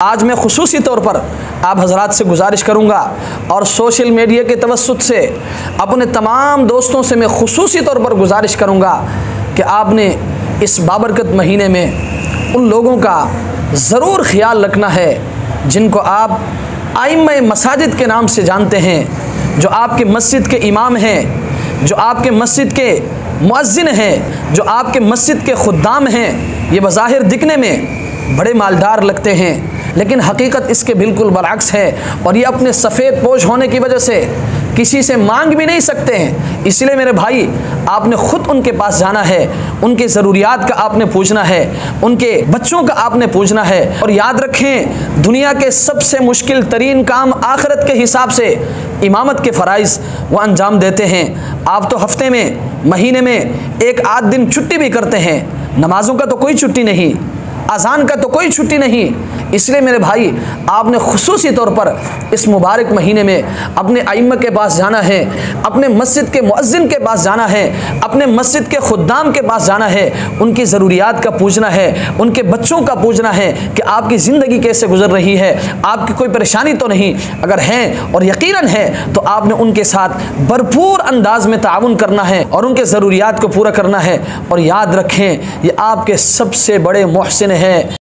आज मैं खुसूसी तौर पर आप हजरात से गुजारिश करूँगा और सोशल मीडिया के तवस्सुत से अपने तमाम दोस्तों से मैं खुसूसी तौर पर गुजारिश करूँगा कि आपने इस बाबरकत महीने में उन लोगों का ज़रूर ख्याल रखना है जिनको आप आइम्मा मसाजिद के नाम से जानते हैं, जो आपके मस्जिद के इमाम हैं, जो आपके मस्जिद के मुअज्जिन हैं, जो आपके मस्जिद के खुद्दाम हैं। ये बज़ाहिर दिखने में बड़े मालदार लगते हैं लेकिन हकीकत इसके बिल्कुल बरअक्स है और ये अपने सफ़ेद पोश होने की वजह से किसी से मांग भी नहीं सकते हैं। इसलिए मेरे भाई, आपने ख़ुद उनके पास जाना है, उनके ज़रूरियात का आपने पूछना है, उनके बच्चों का आपने पूछना है। और याद रखें, दुनिया के सबसे मुश्किल तरीन काम आखिरत के हिसाब से इमामत के फ़राइज़ वो अंजाम देते हैं। आप तो हफ्ते में, महीने में एक आध दिन छुट्टी भी करते हैं, नमाज़ों का तो कोई छुट्टी नहीं, अज़ान का तो कोई छुट्टी नहीं। इसलिए मेरे भाई, आपने खुसूसी तौर पर इस मुबारक महीने में अपने आइम्मा के पास जाना है, अपने मस्जिद के मुअज्जिन के पास जाना है, अपने मस्जिद के खुद्दाम के पास जाना है, उनकी ज़रूरियात का पूछना है, उनके बच्चों का पूछना है कि आपकी ज़िंदगी कैसे गुजर रही है, आपकी कोई परेशानी तो नहीं। अगर हैं और यकीनन है तो आपने उनके साथ भरपूर अंदाज में ताउन करना है और उनके ज़रूरियात को पूरा करना है। और याद रखें, ये आपके सबसे बड़े मोहसिन हैं।